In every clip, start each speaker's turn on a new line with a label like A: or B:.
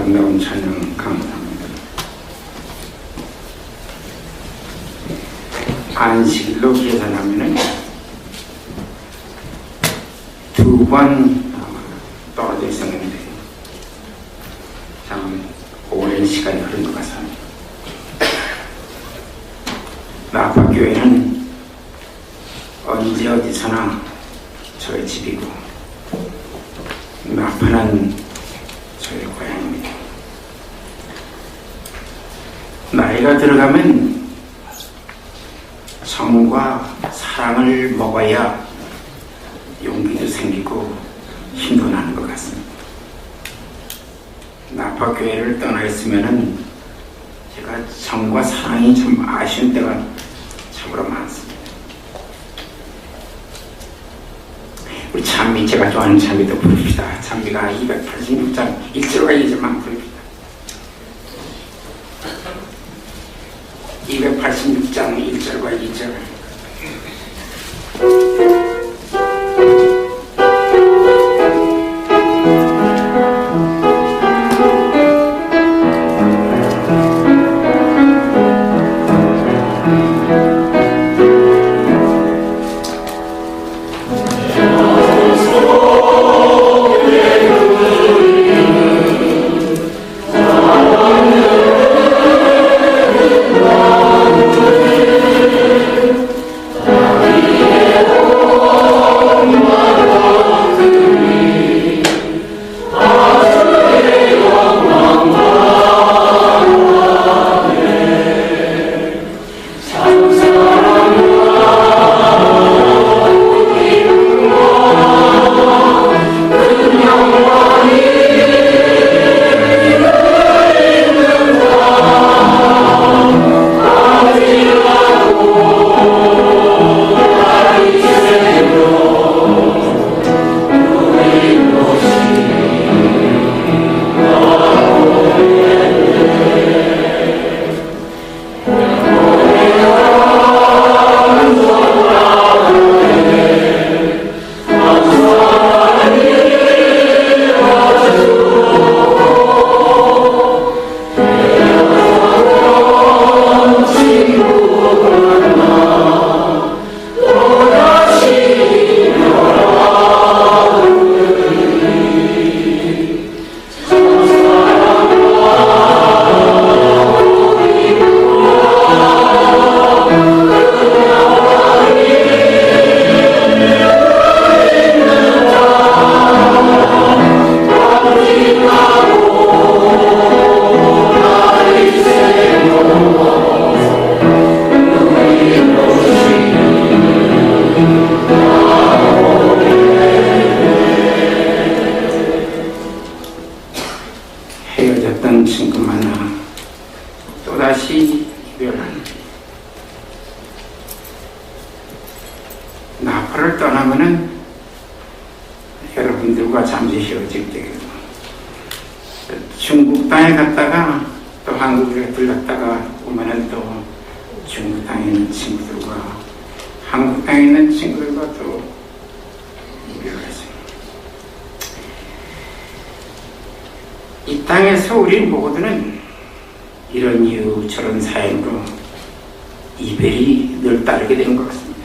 A: 아름다운 찬양 감사합니다. 안식일로 계산하면은 두 번 떨어져 있었는데 참 오랜 시간이 흐른 것 같습니다. 나파교회는 언제 어디서나 저의 집이고 나파는 저의 고향입니다. 나이가 들어가면 정과 사랑을 먹어야 용기도 생기고 힘도 나는 것 같습니다. 나파교회를 떠나 있으면은 제가 정과 사랑이 참 아쉬운 때가 참으로 많습니다. 우리 찬미, 제가 좋아하는 찬미도 부릅시다. 찬미가 286장 1절과 2절만 부릅시다. 286장 1절과 2절. 헤어졌던 친구 만나 또다시 이별하는 나파를 떠나면은 여러분들과 잠시 헤어질 때고 중국 땅에 갔다가 또 한국에 들렀다가 오면은 또 중국 땅에 있는 친구들과 한국 땅에 있는 친구들과 또 이별했어요. 이 땅에서 우리 모두는 이런 이유 저런 사연으로 이별이 늘 따르게 되는 것 같습니다.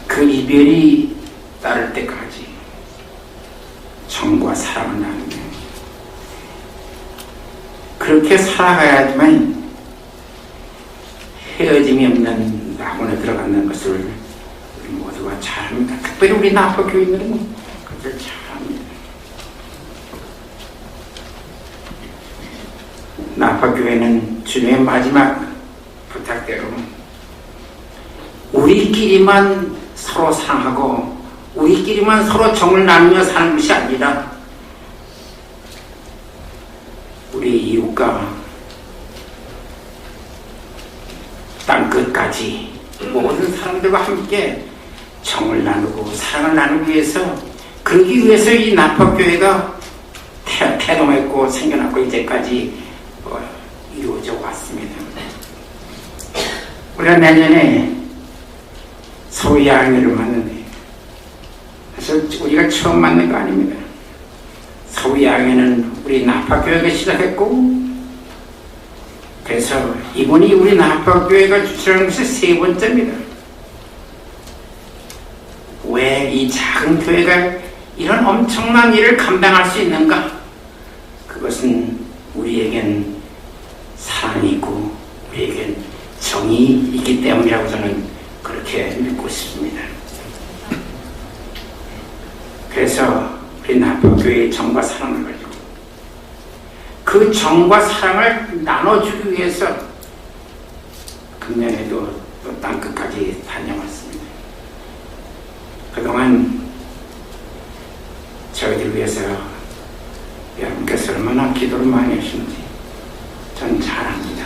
A: 그 이별이 따를 때까지 정과 사랑을 나누며 그렇게 살아가야지만 헤어짐이 없는 낙원에 들어간다는 것을 우리 모두가 잘 압니다. 특별히 우리 나파교인들은 그것을 잘 압니다. 나파교회는 주님의 마지막 부탁대로 우리끼리만 서로 사랑하고 우리끼리만 서로 정을 나누며 사는 것이 아니라 우리 이웃과 땅끝까지 모든 사람들과 함께 정을 나누고 사랑을 나누기 위해서 그러기 위해서 이 나파교회가 태동했고 생겨났고 이제까지 이루어져 왔습니다. 우리가 내년에 서로 양해를 만는데 사실 우리가 처음 만난 거 아닙니다. 서울양에는 우리 나파교회가 시작했고, 그래서 이번이 우리 나파교회가 주최하는 것이 세 번째입니다. 왜 이 작은 교회가 이런 엄청난 일을 감당할 수 있는가? 그것은 우리에겐 사랑이 있고 우리에겐 정이 있기 때문이라고 저는 그렇게 믿고 싶습니다. 그래서 우리 나파교회의 정과 사랑을 가지고 그 정과 사랑을 나눠주기 위해서 금년에도 또 땅끝까지 다녀왔습니다. 그동안 저희들 위해서 여러분께서 얼마나 기도를 많이 하시는지 전 잘 압니다.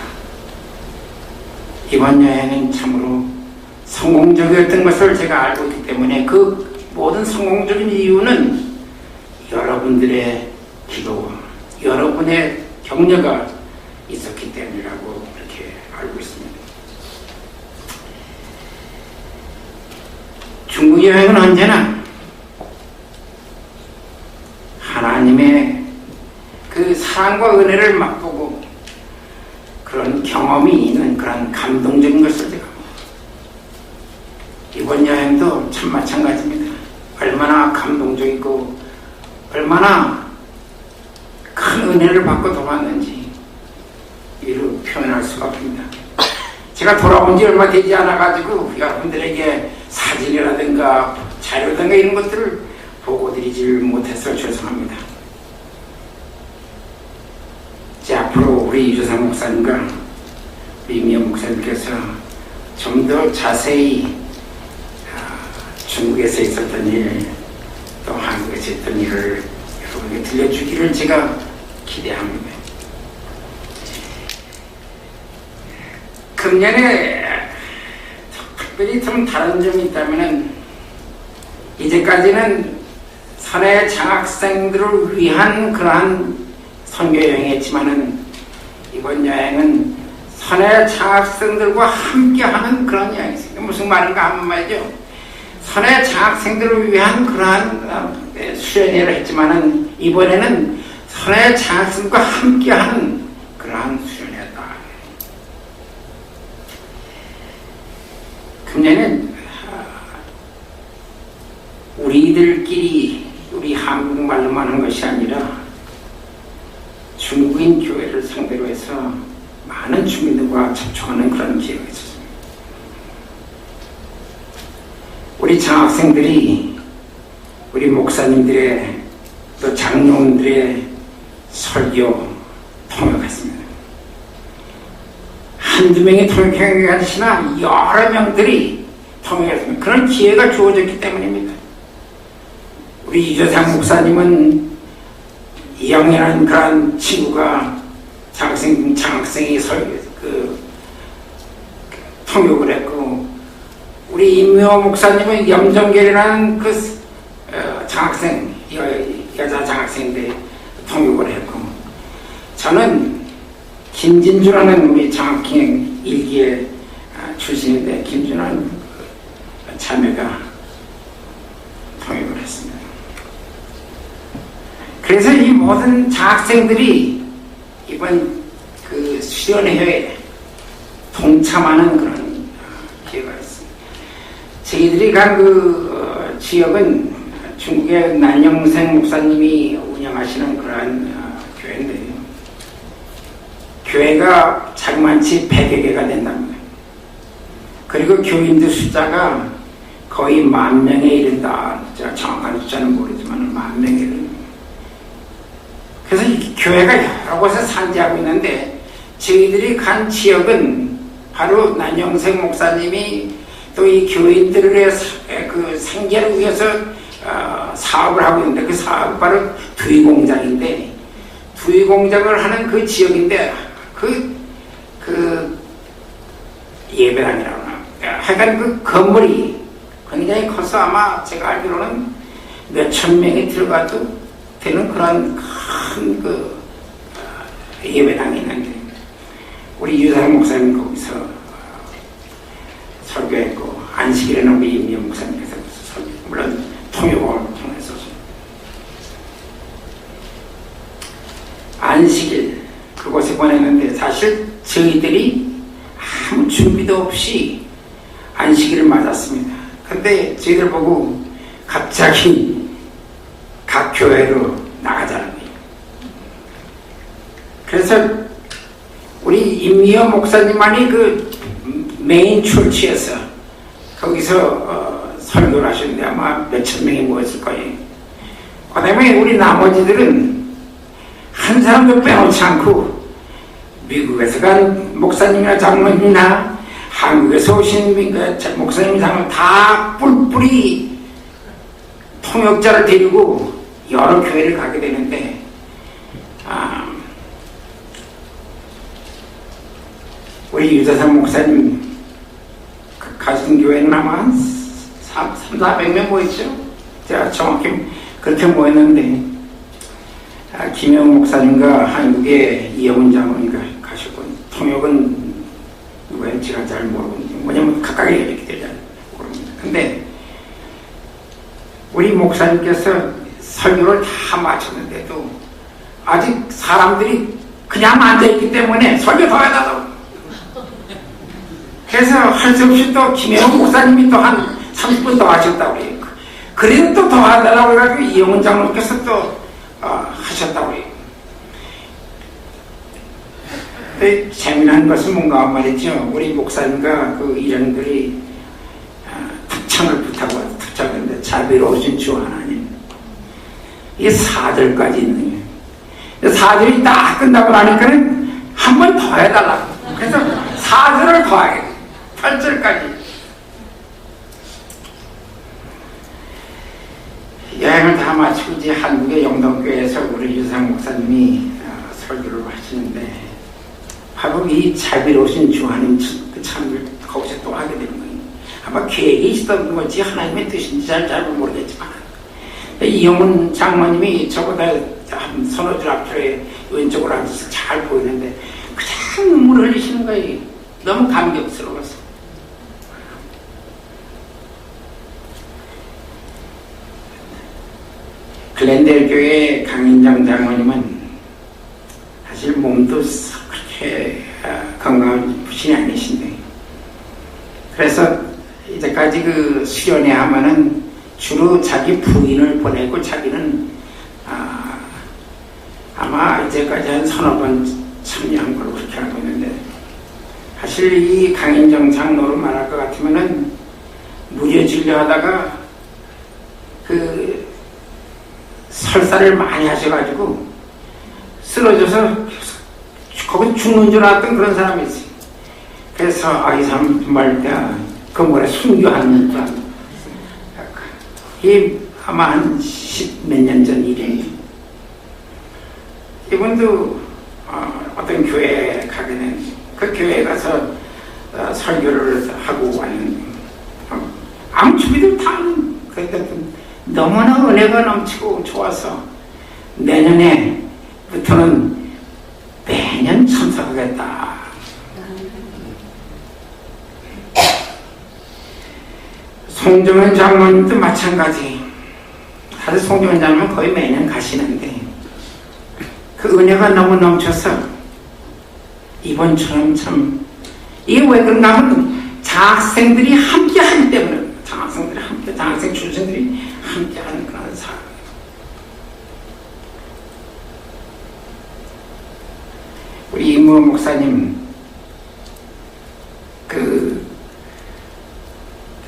A: 이번 여행은 참으로 성공적이었던 것을 제가 알고 있기 때문에 그 모든 성공적인 이유는 여러분들의 기도, 여러분의 격려가 있었기 때문이라고 그렇게 알고 있습니다. 중국 여행은 언제나 하나님의 그 사랑과 은혜를 맛보고 그런 경험이 있는 그런 감동적인 것을 제가 이번 여행도 참 마찬가지입니다. 얼마나 감동적이고 얼마나 큰 은혜를 받고 돌아왔는지 이루 표현할 수가 없습니다. 제가 돌아온 지 얼마 되지 않아가지고 여러분들에게 사진이라든가 자료라든가 이런 것들을 보고 드리질 못해서 죄송합니다. 앞으로 우리 유재상 목사님과 이미영 목사님께서 좀 더 자세히 중국에서 있었던 일, 또 한국에서 있었던 일을 여러분에게 들려주기를 제가 기대합니다. 금년에 특별히 좀 다른 점이 있다면 이제까지는 선해 장학생들을 위한 그러한 선교 여행이었지만은 이번 여행은 선해 장학생들과 함께하는 그런 여행이었습니다. 무슨 말인가 하면 말이죠. 선해 장학생들을 위한 그러한 수련회를 했지만은 이번에는 선해 장학생들과 함께하는 그러한 수련회였다. 금년에는 우리들끼리 우리 한국말로만 하는 것이 아니라 중국인 교회를 상대로 해서 많은 주민들과 접촉하는 그런 기회가 있었습니다. 우리 장학생들이 우리 목사님들의 또 장로원들의 설교 통역했습니다. 한두 명이 통역한 게 아니라 여러 명들이 통역했습니다. 그런 기회가 주어졌기 때문입니다. 우리 유재상 목사님은 이영이라는 그런 친구가 장학생이 통역을 했고, 우리 임묘 목사님은 염정결이라는 그 장학생, 여자 장학생인데 통역을 했고, 저는 김진주라는 우리 장학행 일기의 출신인데 김준환 자매가 통역을 했습니다. 그래서 이 모든 장학생들이 이번 그 수련회에 동참하는 그런 기회가 있습니다. 저희들이 간 그 지역은 중국의 난영생 목사님이 운영하시는 그러한 교회인데요. 교회가 자그만치 100여 개가 된답니다. 그리고 교인들 숫자가 거의 10,000명에 이른다. 제가 정확한 숫자는 모르지만 10,000명에 이른다. 그래서 이 교회가 여러 곳에 산지하고 있는데 저희들이 간 지역은 바로 난영생 목사님이 또 이 교인들의 그 생계를 위해서 사업을 하고 있는데 그 사업은 바로 두위공장인데 두위공장을 하는 그 지역인데 그 예배당이라고 합니다. 하여간 그 건물이 굉장히 커서 아마 제가 알기로는 몇천 명이 들어가도 되는 그런 큰 예배당이 있는데 우리 유재상 목사님 거기서 설교했고 안식일에는 우리 임미영 목사님께서 설교, 물론 통역을 통해서 아이들이 아무 준비도 없이 안식일을 맞았습니다. 근데 저희들 보고 갑자기 각 교회로 나가자는 거예요. 그래서 우리 임미여 목사님만이 그 메인 출치에서 거기서 설교를 하셨는데 아마 몇천 명이 모였을 거예요. 그 다음에 우리 나머지들은 한 사람도 빼놓지 않고 미국에서 간 목사님이나 장로님이나 한국에서 오신 목사님 장로 다 뿔뿔이 통역자를 데리고 여러 교회를 가게 되는데 우리 유자산 목사님 가신 교회는 아마 한 300-400명 모였죠. 제가 정확히 그렇게 모였는데 김영우 목사님과 한국의 이영훈 장로님과 가시고 통역은 누구인지가 잘 모르고 뭐냐면 가까이 이렇게 되잖아요. 모릅니다. 근데 우리 목사님께서 설교를 다 마쳤는데도 아직 사람들이 그냥 앉아있기 때문에 설교 더 해달라고. 그래서 할 수 없이 또 김영우 목사님이 또 한 30분 더 하셨다고 그래요. 그래도 또 더 해달라고 해가지고 이영훈 장로님께서 또 하셨다고 해요. 재미난 것은 뭔가 말이죠. 우리 목사님과 그 일행들이 특창을 부탁하고 특창인데 자비로우신 주 하나님. 이게 4절까지 있는 거예요. 4절이 딱 끝나고 나니까는 한 번 더 해달라고. 그래서 4절을 더 하게 돼요. 8절까지. 여행을 다 마치고 이제 한국의 영동교회에서 우리 유상 목사님이 설교를 하시는데 바로 이 자비로우신 주 하나님 그 참을 거기서 또 하게 되는 거예요. 아마 계획이 있었던 건지 하나님의 뜻인지 잘 모르겠지만 이영훈 장모님이 저보다 한 서너 줄 앞에 왼쪽으로 앉아서 잘 보이는데 그냥 눈물을 흘리시는 거예요. 너무 감격스러워서. 글렌델 교회 강인장 장모님은 사실 몸도 그렇게 건강한 분이 아니신데 그래서 이제까지 그 수련회 하면은 주로 자기 부인을 보내고 자기는 아마 이제까지 한 서너 번 참여한 걸로 그렇게 알고 있는데 사실 이 강인정 장로로 말할 것 같으면은 무료 진료하다가 그 설사를 많이 하셔가지고 쓰러져서 거기 죽는 줄 알았던 그런 사람이 있어요. 그래서 이 사람 정말 그 뭐래 순교하는 줄 알았어요. 이 아마 한 10몇 년 전 일이에요. 이분도 어떤 교회에 가게 된 그 교회에 가서 설교를 하고 왔는데 아무 준비도 다 그런데 너무나 은혜가 넘치고 좋아서 내년에부터는 매년 참석하겠다. 송정은 장로님도 마찬가지. 사실 송정은 장로는 거의 매년 가시는데 그 은혜가 너무 넘쳐서 이번처럼 참 이게 왜 그런가 하면 장학생들이 함께 하기 때문에 장학생 출신들이 함께 하는 그런 사람. 우리 이무호 목사님 그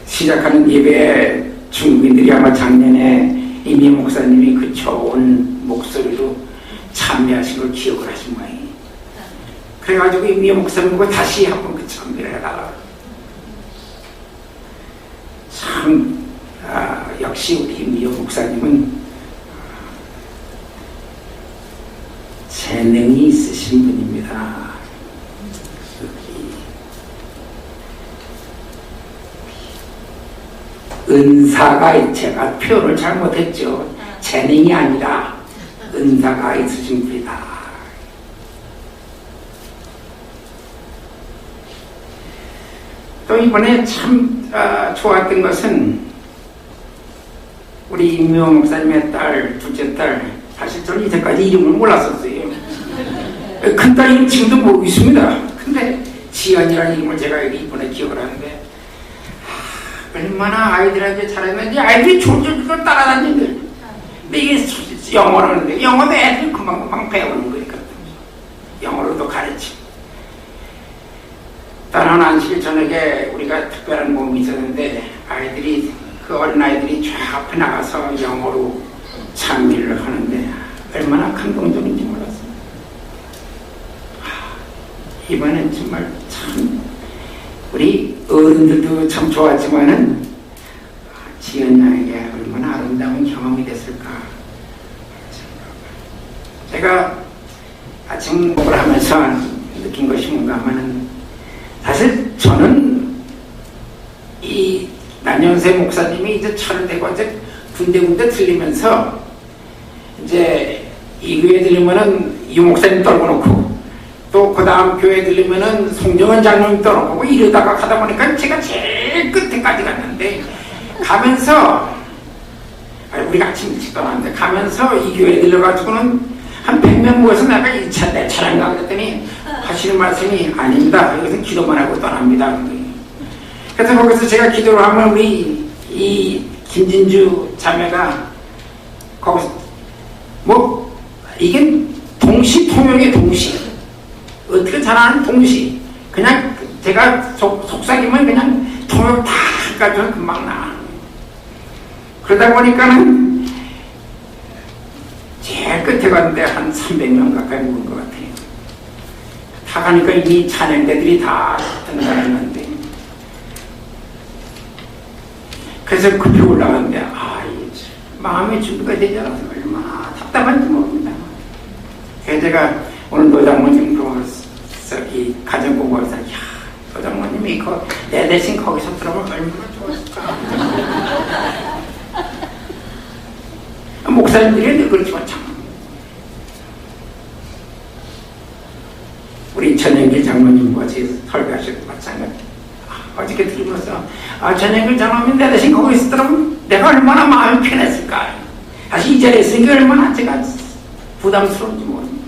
A: 시작하는 예배에 중국인들이 아마 작년에 이무호 목사님이 그 좋은 목소리로 참여하신 걸 기억을 하신 모양이에요. 그래가지고 이무호 목사님과 다시 한번 그 참여를 해달라고. 참 역시 우리 이무호 목사님은 재능이 있으신 분입니다. 은사가 제가 표현을 잘못했죠. 재능이 아니라 은사가 있으신 분이다. 또 이번에 참 좋았던 것은 우리 임묘 목사님의 딸, 둘째 딸, 사실 저는 이제까지 이름을 몰랐었어요. 큰 딸 이름 지금도 모르고 있습니다. 근데 지연이라는 이름을 제가 이번에 기억을 하는데 얼마나 아이들한테 잘했는지 아이들이 졸졸졸 따라다니는데 근데 이게 영어라는데 영어도 애들이 금방금방 배우는 거니까 영어로도 가르치고 다른 안식 저녁에 우리가 특별한 모임이 있었는데 아이들이 그 어린아이들이 쫙 앞에 나가서 영어로 찬미를 하는데 얼마나 감동적인지 몰랐어요. 이번엔 정말 참 우리 어른들도 참 좋았지만은 지연 양에게 얼마나 아름다운 경험이 됐을까. 제가 아침 공부를 하면서 느낀 것이 뭔가 하면은 사실 저는 이 남연세 목사님이 이제 차를 대고 이제 군데군데 들리면서 이제 이 교회 들리면은 이 목사님 떨궈놓고 또 그 다음 교회 들리면은 송정원 장로님 떨어보고 이러다가 가다 보니까 제가 제일 끝에까지 갔는데 가면서 우리가 아침 일찍 떠났는데 가면서 이 교회 들려가지고는 한 100명 모여서 내가 내 차량 가 그랬더니 하시는 말씀이 아닙니다. 여기서 기도만 하고 떠납니다. 그래서 거기서 제가 기도를 하면 우리 이 김진주 자매가 거기서 뭐 이게 동시통역의 동시 어떻게 잘하는 동시 그냥 제가 속삭이면 그냥 통역 다 해가지고 금방 나가는 그러다 보니까는 제일 끝에 갔는데 한 300명 가까이 묵은 것 같아요. 다 가니까 이 찬양대들이 다 등장했는데 그래서 급히 올라갔는데 마음의 준비가 되지 않아서 얼마나 답답한지 모릅니다. 그래서 제가 오늘 노장모님 이 가정공부에서 노장모님이 내 대신 거기서 들어가면 얼마나 좋았을까. 목사님들이 늘 그렇지만 참 우리 전영길 장로님과 설교하시고 마찬가지 어저께 들으면서 전영길 장로님 내 대신 거기 있었더라면 내가 얼마나 마음이 편했을까. 다시 이 자리에 있으니까 얼마나 제가 부담스러운지 모릅니다.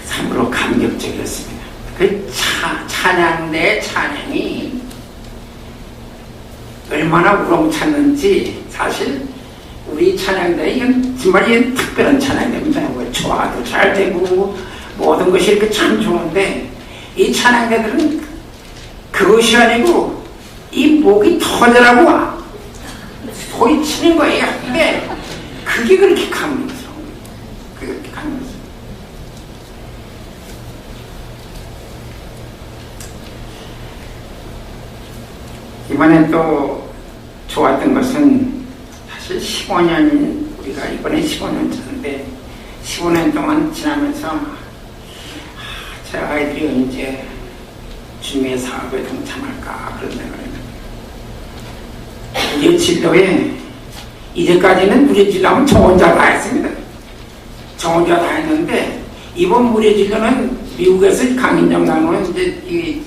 A: 참으로 감격적이었습니다. 그 찬양대의 찬양이 얼마나 우렁찼는지 사실 우리 찬양대 이건 정말 이게 특별한 찬양대입니다. 조화도 잘 되고 모든 것이 이렇게 참 좋은데 이 찬양대들은 그것이 아니고 이 목이 터져라고 소리 치는 거예요. 근데 그게 그렇게 감격스러워요. 그렇게 감격스러워요. 이번에 또 좋았던 것은 사실 15년 우리가 이번에 15년 차인데 15년 동안 지나면서 제 아이들이 언제 주님의 사업에 동참할까 그런 생각을 했는데 우리 진로에 이제까지는 우리 진로는 저 혼자 다 했습니다. 저 혼자 다 했는데 이번 우리 진로는 미국에서 강인정 장로는 이제 이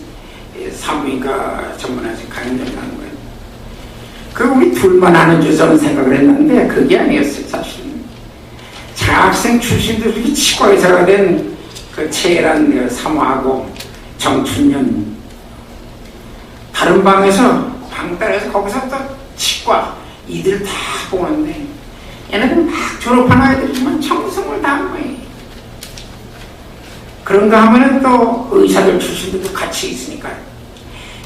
A: 산부인과 전문하신 강인정 장로예요. 그 우리 둘만 하는 줄 저는 생각을 했는데 그게 아니었어요. 사실 장학생 출신도 이렇게 치과의사가 된 그 최애란 사모하고 정춘년 다른 방에서 방 따라서 거기서 또 치과 이들 다 보는데 얘네들 막 졸업한 아이들이지만 정성을 다한 거예요. 그런가 하면은 또 의사들 출신들도 같이 있으니까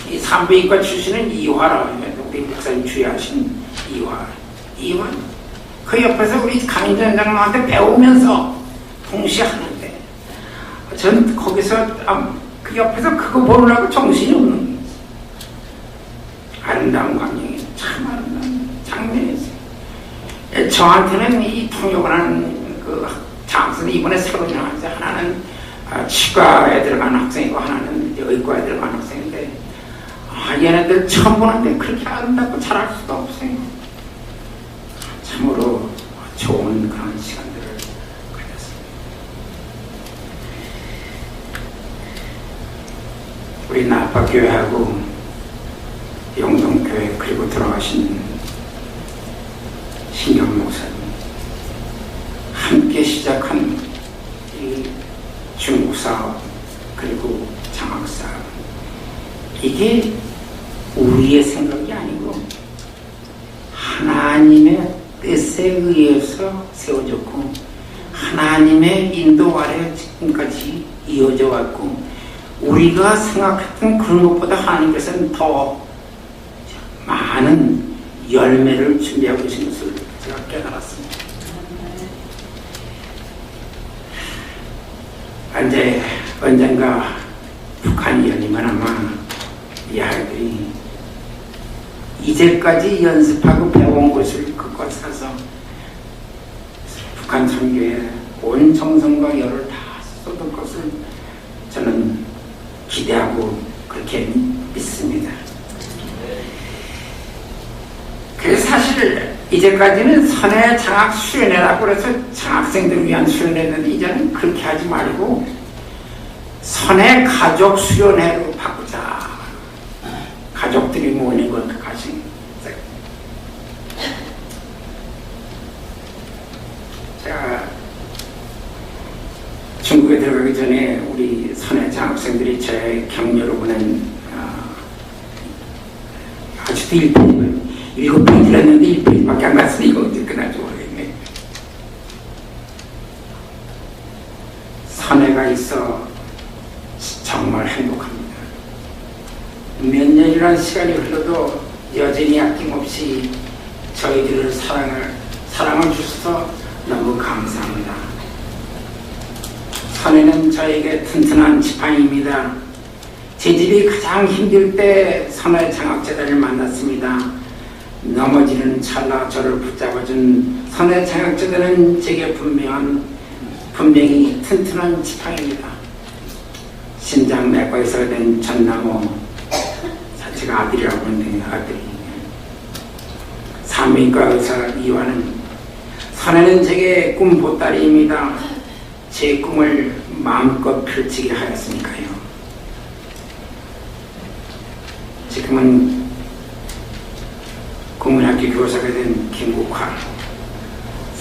A: 이 산부인과 출신은 이화라 우리 목사님 주의하신 이화 그 옆에서 우리 강인전 장로한테 배우면서 동시에 하는데 전 거기서 그 옆에서 그거 보느라고 정신이 없는 거예요. 아름다운 광경이 참 아름다운 장면이었어요. 저한테는 이 통역을 하는 그 장학생이 이번에 새로 나왔어요. 하나는 치과에 들어간 학생이고 하나는 의과에 들어간 학생인데 얘네들 처음 보는데 그렇게 아름답고 잘할 수가 없어요. 참으로 좋은 그런 시간들을 가졌습니다. 우리 나파교회하고 영동교회 그리고 돌아가신 신경 목사님 함께 시작한 중국 사업, 그리고 장학 사업, 이게 우리의 생각이 아니고 하나님의 뜻에 의해서 세워졌고 하나님의 인도 아래 지금까지 이어져 왔고 우리가 생각했던 그런 것보다 하나님께서는 더 많은 열매를 준비하고 계신 것을 제가 깨달았습니다. 이제 언젠가 북한이 열리면 아마 이 아이들이 이제까지 연습하고 배워온 것을 그것 사서 북한 선교에 온 정성과 열을 다 쏟을 것을 저는 기대하고 그렇게 믿습니다. 그래서 사실 이제까지는 선해 장학 수련회라고 그래서 장학생들을 위한 수련회인데 이제는 그렇게 하지 말고 선해 가족 수련회로 바꾸자. 가족들이 모이는 걸 가지. 제가 중국에 들어가기 전에 우리 선해 장학생들이 제 격려로 보낸 아직도 1페이지를 7페이지를 했는데 1페이지밖에 안 갔으니 이거 어떻게 끝날지 모르겠네. 선해가 있어 정말 행복합니다. 몇 년이라는 시간이 흘러도 여전히 아낌없이 저희들을 사랑을 주셔서 너무 감사합니다. 선해는 저에게 튼튼한 지팡이입니다. 제 집이 가장 힘들 때 선해 장학재단을 만났습니다. 넘어지는 찰나 저를 붙잡아준 선해 장학재단은 제게 분명히 튼튼한 지팡이입니다. 신장내과에서 된 전남호, 제가 아들이라고 하는데 아들이 산부인과 의사 이완은 선해는 제게 꿈 보따리입니다. 제 꿈을 마음껏 펼치게 하였으니까요. 지금은 국민학교 교사가 된 김국화.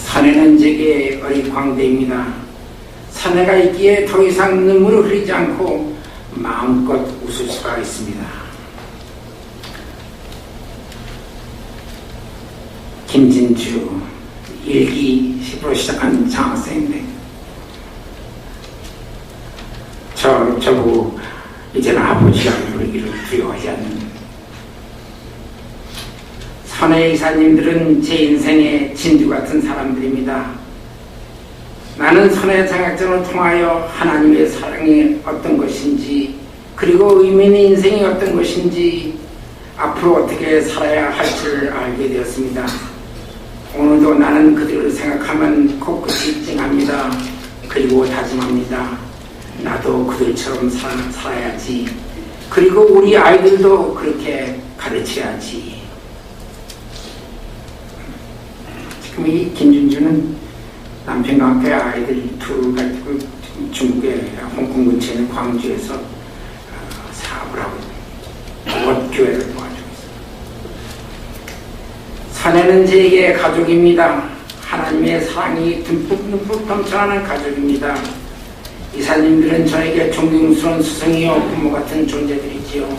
A: 선해는 제게 어리광대입니다. 선해가 있기에 더 이상 눈물을 흘리지 않고 마음껏 웃을 수가 있습니다. 김진주 일기 10으로 시작한 장학생인데 저보고 이제는 아버지라고 부르기를 두려워하지 않는 선해 이사님들은 제 인생의 진주 같은 사람들입니다. 나는 선해 장학전을 통하여 하나님의 사랑이 어떤 것인지 그리고 의미 있는 인생이 어떤 것인지 앞으로 어떻게 살아야 할지를 알게 되었습니다. 오늘도 나는 그들을 생각하면 코끝이 찡합니다. 그리고 다짐합니다. 나도 그들처럼 살아야지. 그리고 우리 아이들도 그렇게 가르쳐야지. 지금 이 김준주는 남편과 함께 아이들 둘 가지고 중국의 홍콩 근처에 있는 광주에서 사업을 하고 원교회를 도와주고 있습니다. 선해는 제게 가족입니다. 하나님의 사랑이 듬뿍 넘쳐나는 가족입니다. 이사님들은 저에게 존경스러운 스승이요 부모 같은 존재들이지요.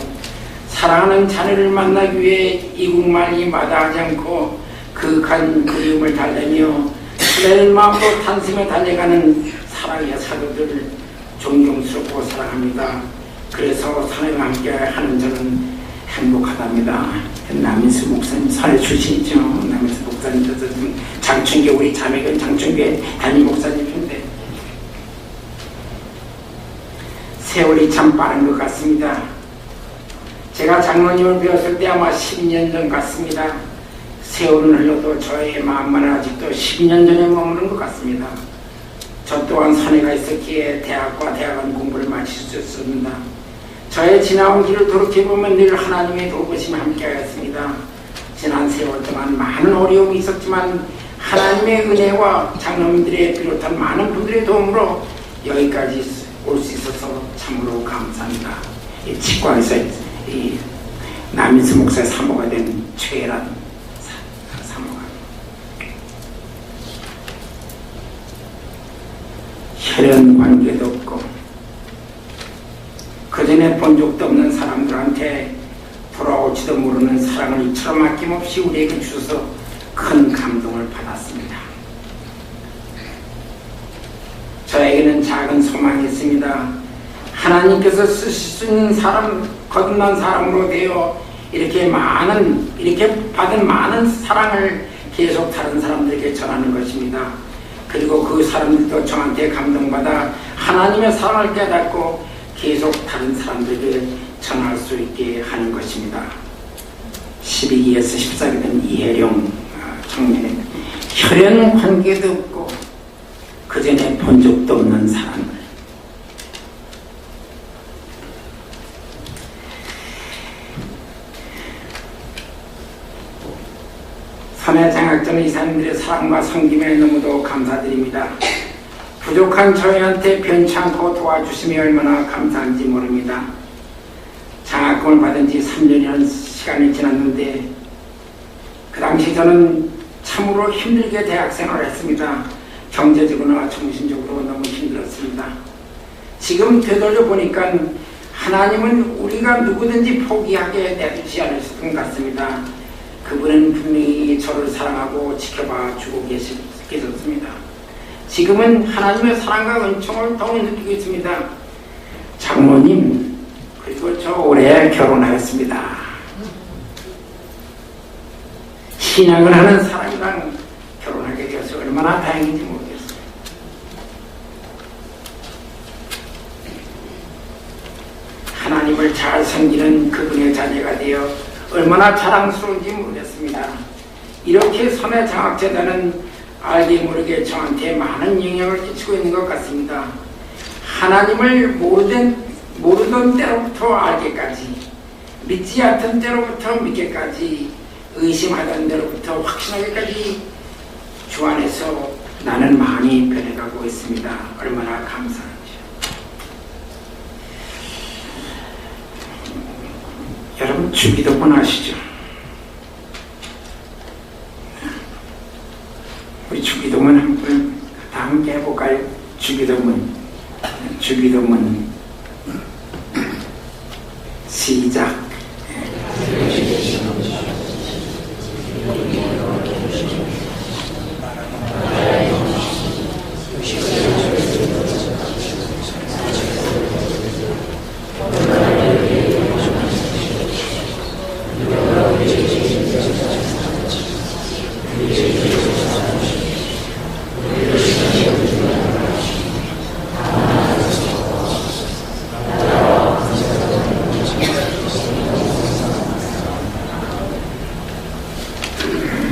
A: 사랑하는 자녀를 만나기 위해 이국만이 마다하지 않고 그간 그리움을 달래며 설레는 마음으로 탄생에 달려가는 사랑의 사도들을 존경스럽고 사랑합니다. 그래서 선해와 함께 하는 저는 행복하답니다. 남인수 목사님 선해 출신이죠. 남인수 목사님 장충교 우리 자매교회 장충교회 담임 목사님인데 세월이 참 빠른 것 같습니다. 제가 장로님을 배웠을 때 아마 10년 전 같습니다. 세월은 흘러도 저의 마음만은 아직도 10년 전에 머무는 것 같습니다. 저 또한 선해가 있었기에 대학과 대학원 공부를 마칠 수 있었습니다. 저의 지나온 길을 돌이켜보면 늘 하나님의 돌보심이 함께하였습니다. 지난 세월 동안 많은 어려움이 있었지만 하나님의 은혜와 장로님들의 비롯한 많은 분들의 도움으로 여기까지 올 수 있어서 참으로 감사합니다. 이 치과에서 이 남인수 목사의 사모가 된 최애란 사모가 혈연 관계도 없고 그전에 본 적도 없는 사람들한테 돌아올지도 모르는 사랑을 이처럼 아낌없이 우리에게 주셔서 큰 감동을 받았습니다. 저에게는 작은 소망이 있습니다. 하나님께서 쓰실 수 있는 사람, 거듭난 사람으로 되어 이렇게 받은 많은 사랑을 계속 다른 사람들에게 전하는 것입니다. 그리고 그 사람들도 저한테 감동받아 하나님의 사랑을 깨닫고 계속 다른 사람들에게 전할 수 있게 하는 것입니다. 12기에서 14기 된 이혜령 청년의 혈연 관계도 없고 그전에 본 적도 없는 사람을 선해장학전 이사님들의 사랑과 섬김에 너무도 감사드립니다. 부족한 저희한테 변치 않고 도와주심이 얼마나 감사한지 모릅니다. 장학금을 받은 지 3년이라는 시간이 지났는데 그 당시 저는 참으로 힘들게 대학생활을 했습니다. 경제적으로나 정신적으로 너무 힘들었습니다. 지금 되돌려 보니까 하나님은 우리가 누구든지 포기하게 내두지 않으실 것 같습니다. 그분은 분명히 저를 사랑하고 지켜봐 주고 계셨습니다. 지금은 하나님의 사랑과 은총을 더욱 느끼고 있습니다. 장모님, 그리고 저 올해 결혼하였습니다. 신앙을 하는 사람이랑 결혼하게 되어서 얼마나 다행인지 모르겠어요. 하나님을 잘 섬기는 그분의 자녀가 되어 얼마나 자랑스러운지 모르겠습니다. 이렇게 선해장학재단은 알게 모르게 저한테 많은 영향을 끼치고 있는 것 같습니다. 하나님을 모르던 때로부터 알게까지, 믿지 않던 때로부터 믿게까지, 의심하던 때로부터 확신하게까지 주 안에서 나는 많이 변해가고 있습니다. 얼마나 감사한지. 여러분 주기도문 아시죠? 우리 주기도문 한번 다 함께 해볼까요? 주기도문 시작.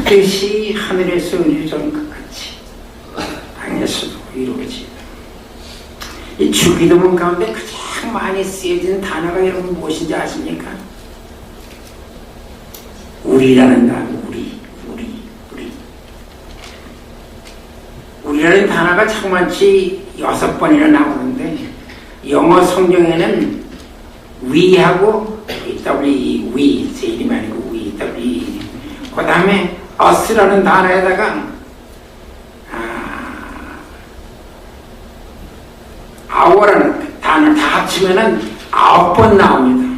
A: 뜻이 하늘에서 이루어진 것 같이 땅에서도 이루어지다. 이 주기도문 가운데 가장 많이 쓰여진 단어가 여러분 무엇인지 아십니까? 우리라는 단어. 우리라는 단어가 자그마치 6번이나 나오는데 영어 성경에는 we하고 we, 제 이름이 아니고 we, 그 다음에 us라는 단어에다가 our라는 단어를 다 합치면은 9번 나옵니다.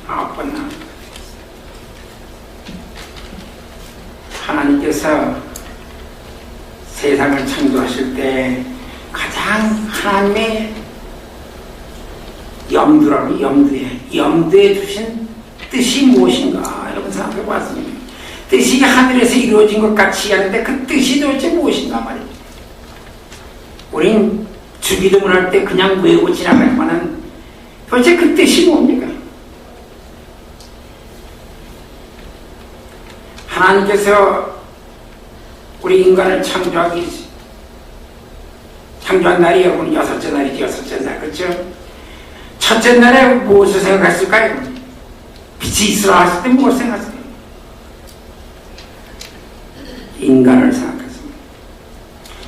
A: 9번 나옵니다. 하나님께서 세상을 창조하실 때 가장 하나님의 염두에 두신 뜻이 무엇인가 여러분 생각해 봤습니다. 뜻이 하늘에서 이루어진 것 같이 하는데 그 뜻이 도대체 무엇인가 말이죠. 우린 주기도문 할 때 그냥 외우고 지나갈 만한 도대체 그 뜻이 뭡니까? 하나님께서 우리 인간을 창조한 날이 여러분 6째 날이죠. 6째 날, 그렇죠? 첫째 날에 무엇을 생각했을까요? 빛이 있으라 하실 때 무엇을 생각했을까요? 인간을 생각했습니다.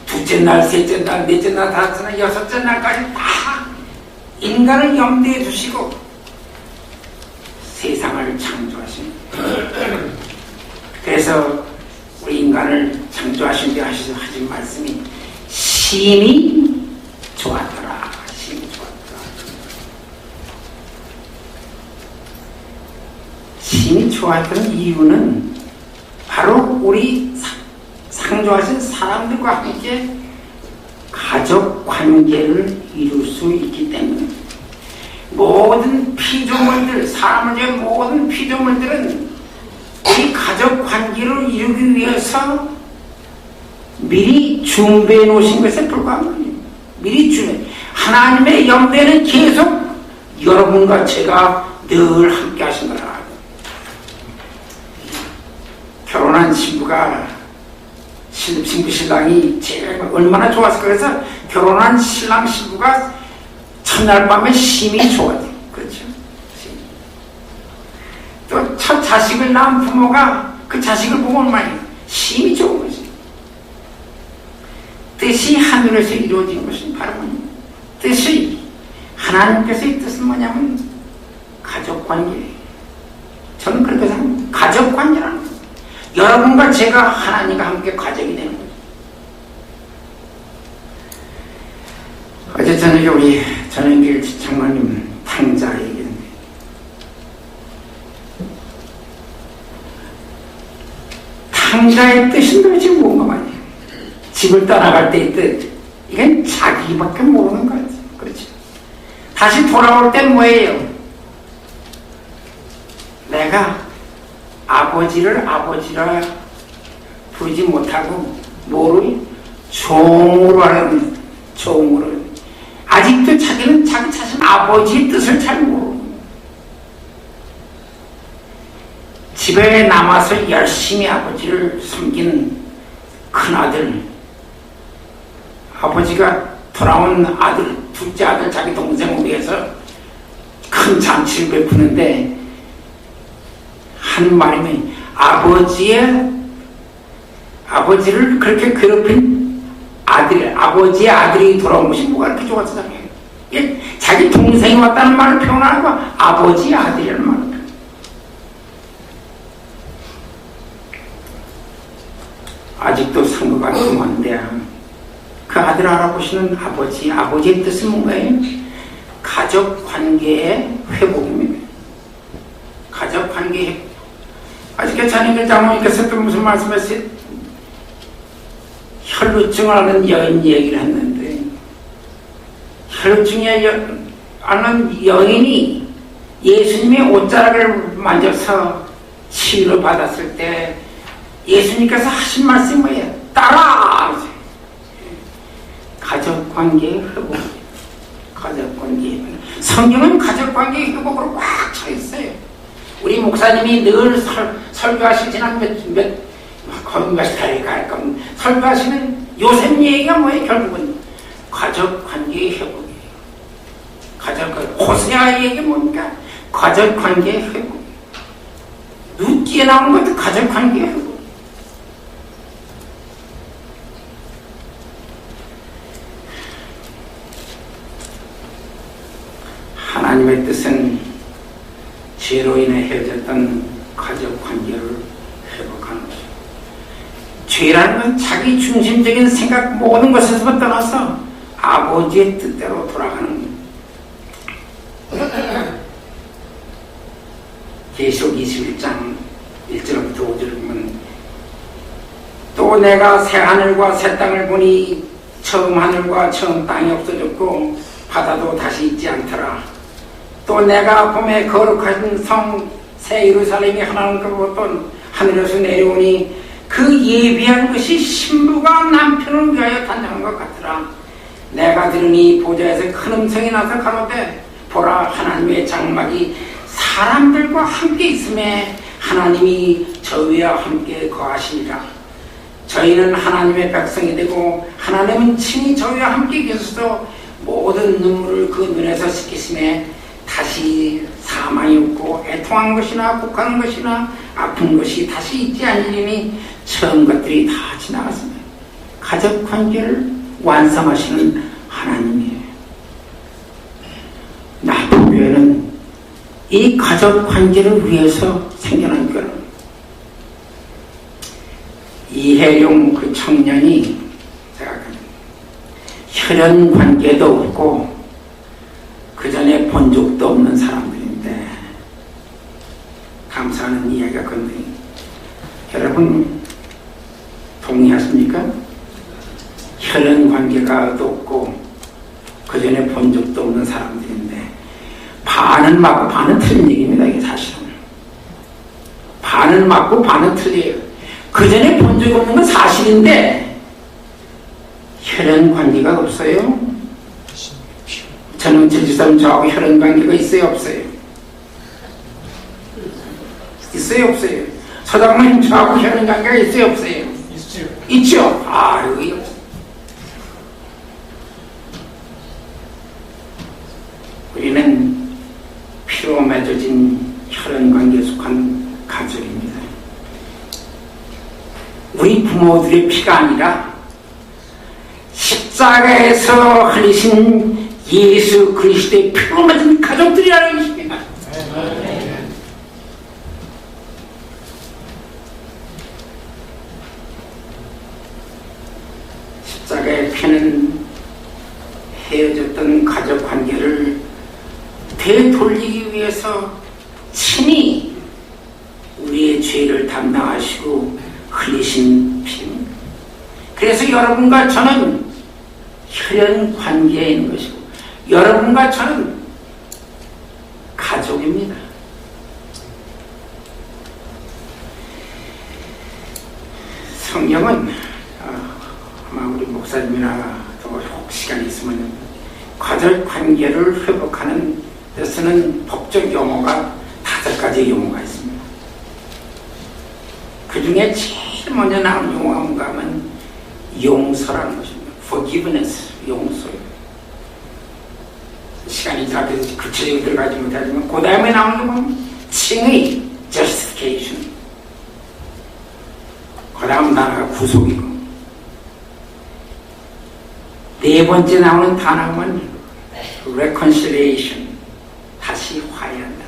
A: 둘째 날, 셋째 날, 넷째 날, 다섯째 날, 6째 날까지 다 인간을 염두에 두시고 세상을 창조하십니다. 그래서 우리 인간을 창조하신 데 하신 말씀이 심히 심히 좋아했던 이유는 바로 우리 상조하신 사람들과 함께 가족 관계를 이룰 수 있기 때문에 모든 피조물들, 사람을 위한 모든 피조물들은 이 가족 관계를 이루기 위해서 미리 준비해 놓으신 것에 불과한 거예요. 미리 준비. 하나님의 염대는 계속 여러분과 제가 늘 함께 하신 거라. 결혼한 신부가 신부 신랑이 제가 얼마나 좋았을까. 그래서 결혼한 신랑 신부가 첫날 밤에 심히 좋아져. 그렇죠. 또 첫 자식을 낳은 부모가 그 자식을 보고 얼마나 심히 좋은 거지. 뜻이 하늘에서 이루어진 것은 바로 뭐냐. 뜻이 하나님께서 이 뜻은 뭐냐면 가족관계. 저는 그렇게 생각합니다. 가족관계라는 거예요. 여러분과 제가 하나님과 함께 가족이 되는 거죠. 어제 저녁에 우리 전영길 장로님 탕자 얘기했는데 탕자의 뜻은 도대체 뭔가 말이에요. 집을 떠나갈 때의 뜻, 이건 자기밖에 모르는 거죠. 그렇죠. 다시 돌아올 땐 뭐예요? 내가 아버지를 아버지라 부르지 못하고 뭐로? 종으로 하는, 종으로. 아직도 자기는 자기 자신 아버지의 뜻을 잘 모르고 집에 남아서 열심히 아버지를 섬긴 큰아들, 아버지가 돌아온 아들, 둘째 아들, 자기 동생을 위해서 큰 잔치를 베푸는데 한 말이면 아버지를 그렇게 괴롭힌 아버지의 아들이 돌아온 것이 뭐가 그렇게 좋았어? 자기 동생이 왔다는 말을 표현하고 아버지의 아들이라는 말을 표현. 아직도 상고가 중요한데 그 아들 알아보시는 아버지의 뜻은 뭔가요? 가족 관계의 회복입니다. 가족 관계의 회복. 아직도 자녀들 장모님께서 또 무슨 말씀했어요? 혈루증을 앓는 여인 얘기를 했는데, 혈루증에 앓는 여인이 예수님의 옷자락을 만져서 치유를 받았을 때 예수님께서 하신 말씀이 뭐예요? 따라! 가족관계의 회복. 가족관계의 회복. 성경은 가족관계의 회복으로 꽉 차 있어요. 우리 목사님이 늘 설교하실 지난 거의 몇 달에 갈 겁니다. 설교하시는 요셉 얘기가 뭐예요? 결국은 가족관계의 회복이에요. 호세아 얘기 뭡니까? 가족관계의 회복. 룻기에 나오는 것도 가족관계의 회복. 하나님의 뜻은 죄로 인해 헤어졌던 가족관계를 회복하는 것입니다. 죄라는 건 자기 중심적인 생각 모든 것에서 떠나서 아버지의 뜻대로 돌아가는 계시록 21장 1절부터 5절을 보면 또 내가 새 하늘과 새 땅을 보니 처음 하늘과 처음 땅이 없어졌고 바다도 다시 있지 않더라. 또 내가 봄에 거룩한 성 새 예루살렘이 하나님께로부터 하늘에서 내려오니 그 예비한 것이 신부가 남편을 위하여 탄생한 것 같더라. 내가 들으니 보좌에서 큰 음성이 나서 가로되 보라, 하나님의 장막이 사람들과 함께 있음에 하나님이 저희와 함께 거하시니라. 저희는 하나님의 백성이 되고 하나님은 친히 저희와 함께 계셔서 모든 눈물을 그 눈에서 씻기심에 다시 사망이 없고 애통한 것이나 곡하는 것이나 아픈 것이 다시 있지 않으리니 처음 것들이 다 지나갔습니다. 가족관계를 완성하시는 하나님이에요. 나쁜 이 가족관계를 위해서 생겨난 결혼. 이혜룡 그 청년이 혈연관계도 없고 그 전에 본 적도 없는 사람들인데 감사하는 이야기가 건데, 여러분 동의하십니까? 혈연 관계가 없고 그 전에 본 적도 없는 사람들인데 반은 맞고 반은 틀린 얘기입니다. 이게 사실은 반은 맞고 반은 틀려요. 그 전에 본 적 없는 건 사실인데 혈연 관계가 없어요. 저는 제주사람 저하고 혈연 관계가 있어요, 없어요? 있어요, 없어요? 서장님 저하고 혈연 관계가 있어요, 없어요? 있죠. 아, 여기 없어요. 우리는 피로 맺어진 혈연 관계에 속한 가족입니다. 우리 부모들의 피가 아니라 십자가에서 흘리신 예수 그리스도의 피로 맺은 가족들이라는 것입니다. 십자가의 피는 헤어졌던 가족 관계를 되돌리기 위해서 친히 우리의 죄를 담당하시고 흘리신 피입니다. 그래서 여러분과 저는 혈연 관계에 있는 것이고 여러분과 저는 가족입니다. 성경은 아마 우리 목사님이나 또 시간이 있으면 가족 관계를 회복하는 데 쓰는 법적 용어가 5가지 용어가 있습니다. 그 중에 제일 먼저 나온 용어가 뭔가 하면 용서라는 것입니다. forgiveness, 용서요. 시간이 지나서 구체적으로 들어가지 못하지만 그 다음에 나오는 게 뭐냐면 칭의, justification. 그 다음 단어가 구속이고 네 번째 나오는 단어는 reconciliation, 다시 화해한다.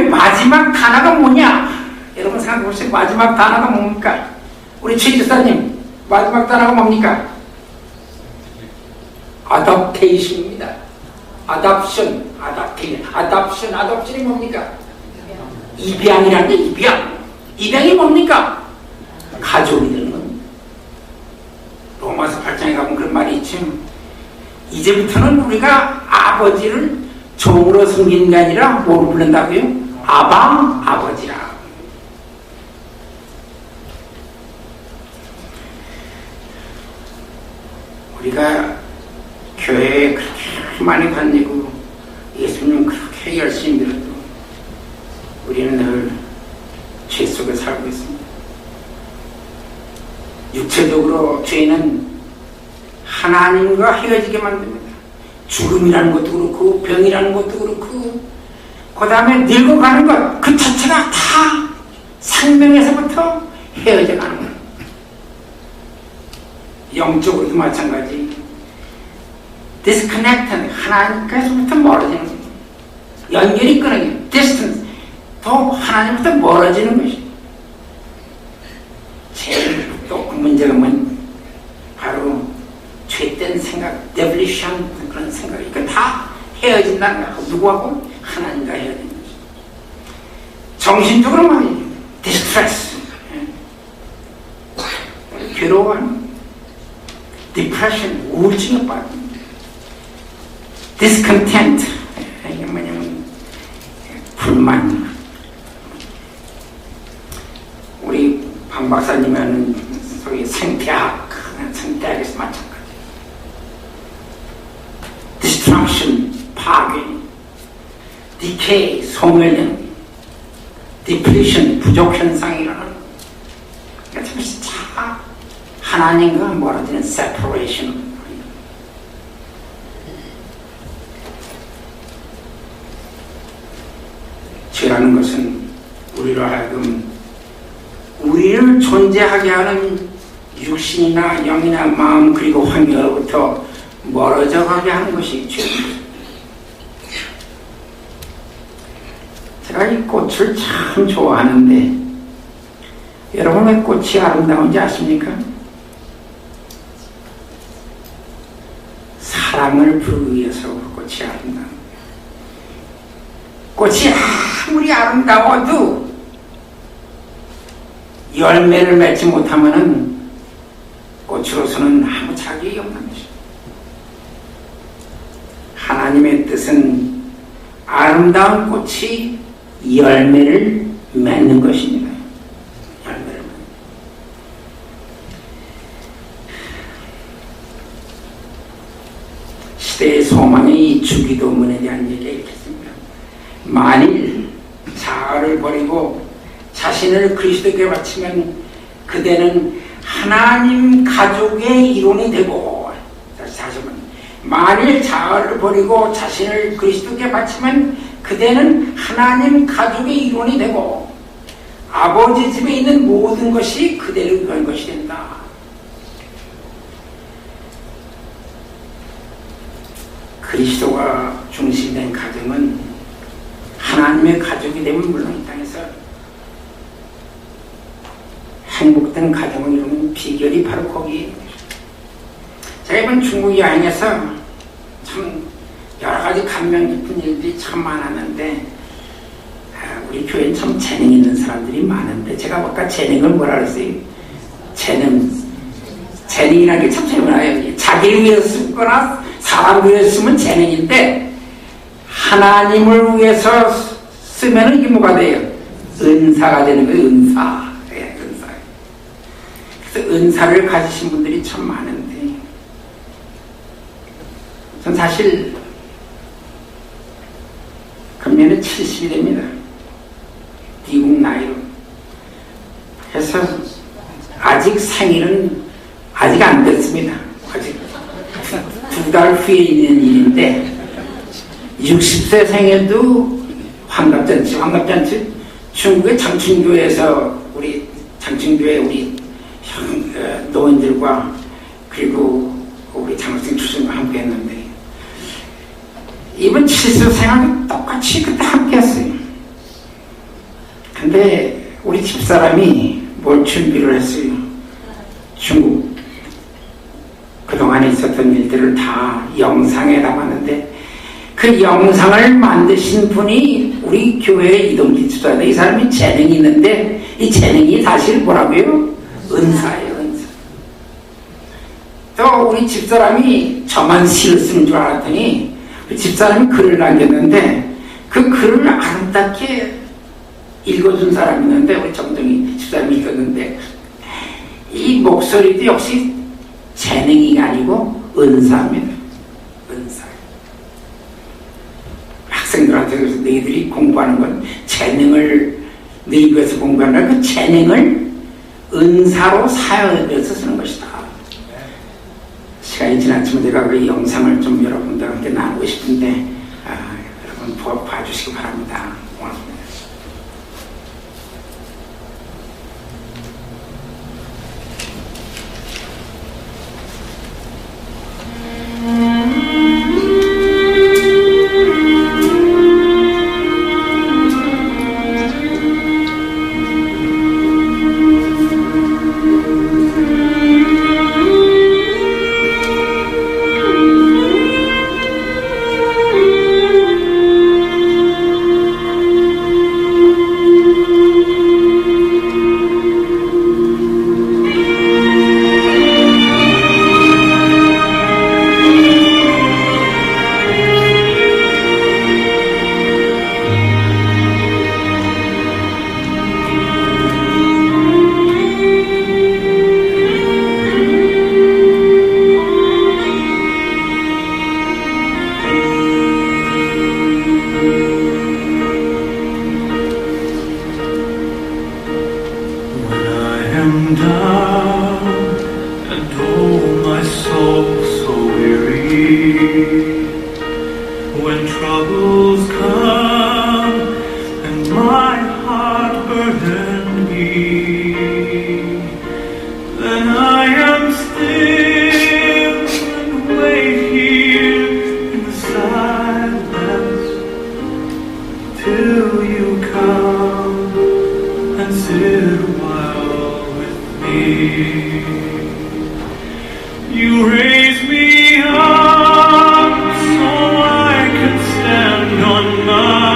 A: 마지막 단어가 뭐냐? 여러분 생각해보세요. 마지막 단어가 뭡니까? 우리 최 집사님 마지막 단어가 뭡니까? adaptation입니다. adoption, adoption이 뭡니까? 입양이라는 게 입양이 뭡니까? 가족이 되는 겁니다. 로마서 8장에 가면 그런 말이 있죠. 이제부터는 우리가 아버지를 종으로 섬기는 게 아니라 뭐로 부른다고요? 아버지라. 우리가 교회에 그렇게 많이 다니고 예수님 그렇게 열심히 믿어도 우리는 늘 죄 속에 살고 있습니다. 육체적으로 죄는 하나님과 헤어지게 만듭니다. 죽음이라는 것도 그렇고 병이라는 것도 그렇고 그 다음에 늙어가는 것 그 자체가 다 생명에서부터 헤어져가는 거예요. 영적으로도 마찬가지. disconnected, 하나님께서부터 멀어지는 거예요. 연결이 끊어져요. distance, 더 하나님부터 멀어지는 것이에요. 제일 또 그 문제가 뭐냐? 바로 죄된 생각, 데블리션 그런 생각, 이거 다 헤어진다는 거야. 누구하고? 하나님과 헤어지는 거죠. 정신적으로 말이죠. 디스트레스, 괴로워하는, 디프레션, 우울증에 빠집니다. 디스컨텐트, 이게 뭐냐면 불만. 우리 방 박사님은 소위 생태학에서 마찬가지. destruction, 파괴, decay, 소멸된, depletion, 부족 현상이라는 그러니까 다 하나님과 멀어지는 separation. 죄라는 것은 우리로 하여금 우리를 존재하게 하는 육신이나 영이나 마음 그리고 환경으로부터 멀어져 가게 하는 것이 죄입니다. 제가 이 꽃을 참 좋아하는데 여러분 왜 꽃이 아름다운지 아십니까? 사랑을 부르기 위해서 꽃이 아름다운 거예요. 꽃이 아무리 아름다워도 열매를 맺지 못하면은 꽃으로서는 아무 자격이 없는 것입니다. 하나님의 뜻은 아름다운 꽃이 열매를 맺는 것입니다. 열매를 맺는. 시대의 소망의 주기도문에 대한 얘기가 있겠습니다. 만일 자아를 버리고 자신을 그리스도께 바치면 그대는 하나님 가족의 일원이 되고, 다시 한번, 만일 자아를 버리고 자신을 그리스도께 바치면 그대는 하나님 가족의 일원이 되고 아버지 집에 있는 모든 것이 그대를 위한 것이 된다. 그리스도가 중심된 가정은 하나님의 가족이 되면 물론 이 땅에서 행복된 가정을 이루는 비결이 바로 거기에. 제가 이번 중국 여행에서 참 여러 가지 감명 깊은 일들이 참 많았는데, 우리 교회는 참 재능 있는 사람들이 많은데, 제가 아까 재능을 뭐라 그랬어요? 재능이라는 게 참 재미나요. 자기를 위해서 쓰거나 사람을 위해서 쓰면 재능인데, 하나님을 위해서 쓰면 이게 뭐가 돼요? 은사가 되는 거예요. 은사. 그래서 은사를 가지신 분들이 참 많은데, 전 사실 금년에 70이 됩니다. 미국 나이로. 그래서 아직 생일은 아직 안 됐습니다. 아직 2달 후에 있는 일인데, 60세 생일도 환갑잔치. 중국의 장충교회에서 우리 장충교회 우리 노인들과 그리고 우리 장학생 출신과 함께 했는데, 이번 70세 생일도 똑같이 그때 함께 했어요. 근데 우리 집사람이 뭘 준비를 했어요. 중국 그동안에 있었던 일들을 다 영상에 담았는데, 그 영상을 만드신 분이 우리 교회의 이동기 집사인데, 이 사람이 재능이 있는데 이 재능이 사실 뭐라고요? 은사예요. 은사. 또 우리 집사람이 저만 시를 쓰는 줄 알았더니 그 집사람이 글을 남겼는데, 그 글을 아름답게 읽어준 사람이 있는데, 우리 정동희 집사람이 읽었는데, 이 목소리도 역시 재능이 아니고 은사입니다. 은사. 학생들한테 그래서 너희들이 공부하는 건 재능을 너희 위해서 공부하는 그 재능을 은사로 사용해서 쓰는 것이다. 시간이 지났지만 제가 그 영상을 좀 여러분들과 함께 나누고 싶은데, 여러분 봐주시기 바랍니다. 고맙습니다.
B: raise me up so I can stand on my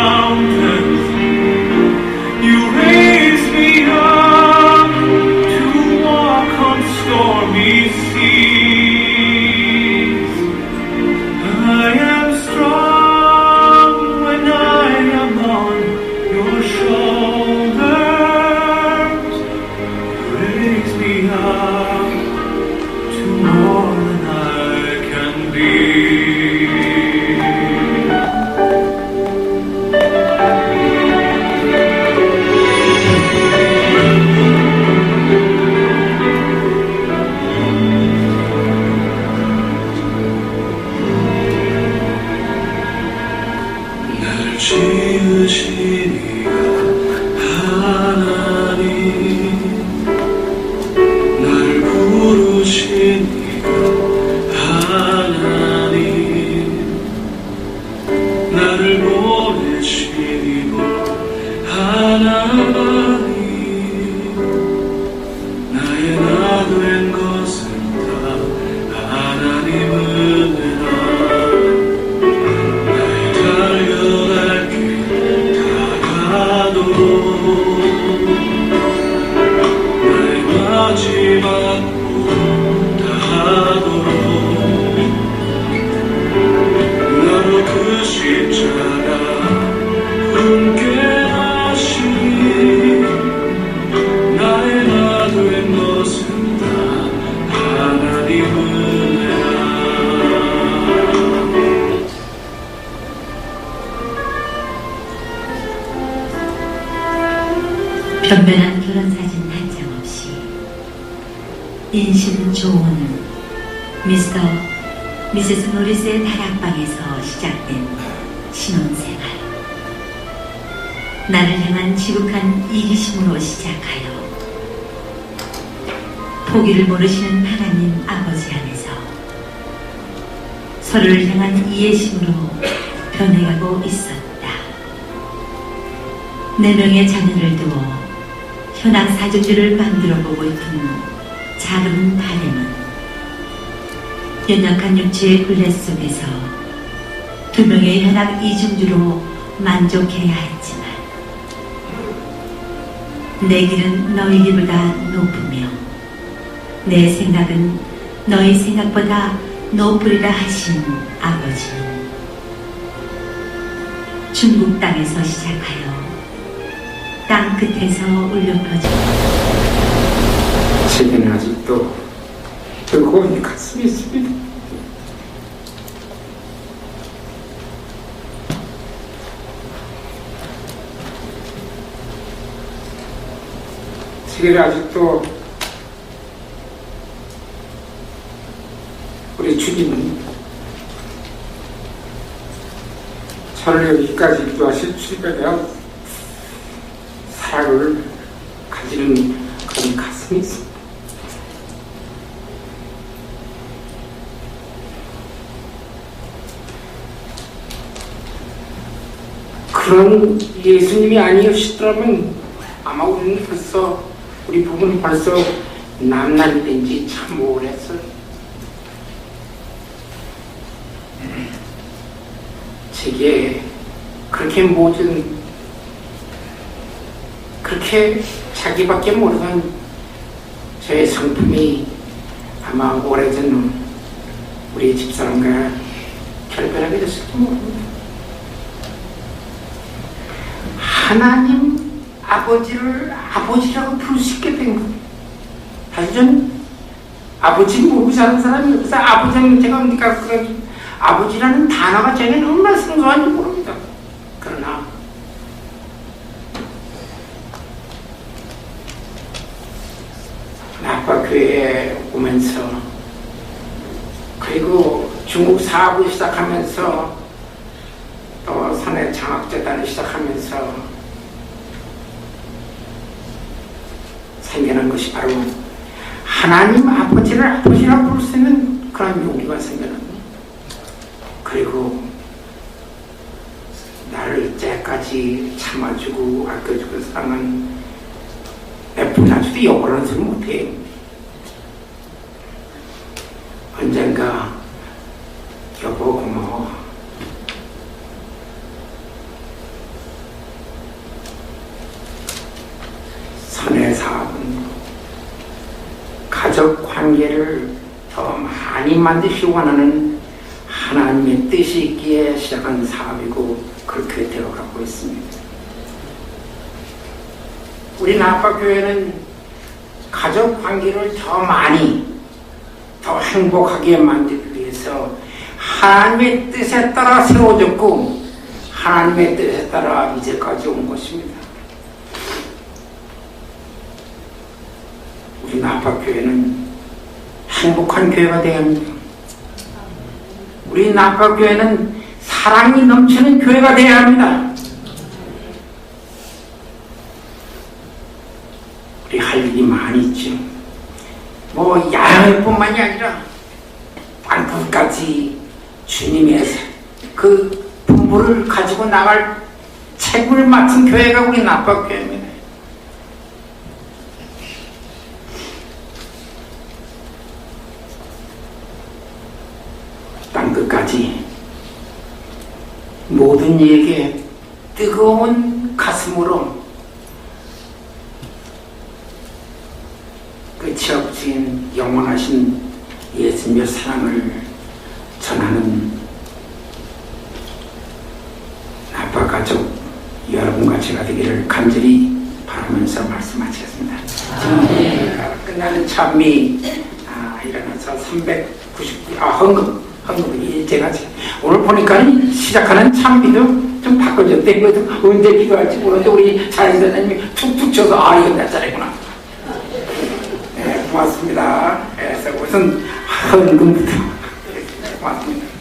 B: 변변한 결혼사진 한 장 없이 인신 좋은 미스터 미세스 노리스의 다락방에서 시작된 신혼생활. 나를 향한 지극한 이기심으로 시작하여 포기를 모르시는 하나님 아버지 안에서 서로를 향한 이해심으로 변해가고 있었다. 4명의 자녀를 두어 현악 사주주를 만들어 보고 있던 작은 바램은 연약한 육체의 굴레 속에서 2명의 현악 이중주로 만족해야 했지만 내 길은 너희 길보다 높으며 내 생각은 너희 생각보다 높으리라 하신 아버지는 중국 땅에서 시작하여 땅 끝에서 울려 퍼져
A: 제게는 아직도 뜨거운 가슴이 있습니다. 제게는 아직도 우리 주님은 저를 여기까지 인도하실 주님에 대한 사랑을 가지는 그런 가슴이 있습니다. 그런 예수님이 아니었더라면 아마 우리는 벌써 우리 부부는 벌써 남남이 된 지 참 오래했어요. 제게 그렇게 모든 그렇게 자기밖에 모르는 저의 성품이 아마 오래전 우리 집사람과 결별하게 됐을지 모릅니다. 하나님 아버지를 아버지라고 부를 수 있게 된 것. 사실 전 아버지 모르고 사는 사람이 없어서 아버지는 제가 어디가 그런 아버지라는 단어가 저에게는 얼마나 생소한지 모릅니다. 그러나 아빠 교회에 오면서 그리고 중국 사업을 시작하면서 또 선해 장학재단을 시작하면서 생겨난 것이 바로 하나님 아버지를 아버지라고 부를 수 있는 그런 용기가 생겨난 거예요. 그리고 나를 이제까지 참아주고 아껴주고 사랑한 내 부자주도 욕을 하지 못해. 언젠가 여보 고마워. 선의 사업은 가족 관계를 더 많이 만드시기 원하는 하나님의 뜻이 있기에 시작한 사업이고 그렇게 되어가고 있습니다. 우리 나파교회는 가족 관계를 더 많이 더 행복하게 만들기 위해서 하나님의 뜻에 따라 세워졌고 하나님의 뜻에 따라 이제까지 온 것입니다. 우리 나파교회는 행복한 교회가 되어야 합니다. 우리 나파교회는 사랑이 넘치는 교회가 되어야 합니다. 우리 할 일이 많이 있죠. 뭐 야영일 뿐만이 아니라 땅끝까지 주님의 그 분부를 가지고 나갈 책임을 맡은 교회가 우리 나파교회입니다. 땅끝까지 모든 이에게 뜨거운 가슴으로 끝이 없인 영원하신 예수님의 사랑을 전하는 나파 가족 여러분과 제가 되기를 간절히 바라면서 말씀하시겠습니다. 끝나는 찬미 일어나서 390 헌금이 제가 오늘 보니까 시작하는 찬미도 좀 바꿔줬대. 언제 필요할지 모르는데 우리 자연사장님이 툭툭 쳐서 아 이건 내 차례구나. 네, 고맙습니다. 그래서 우선 헌금부터 고맙습니다.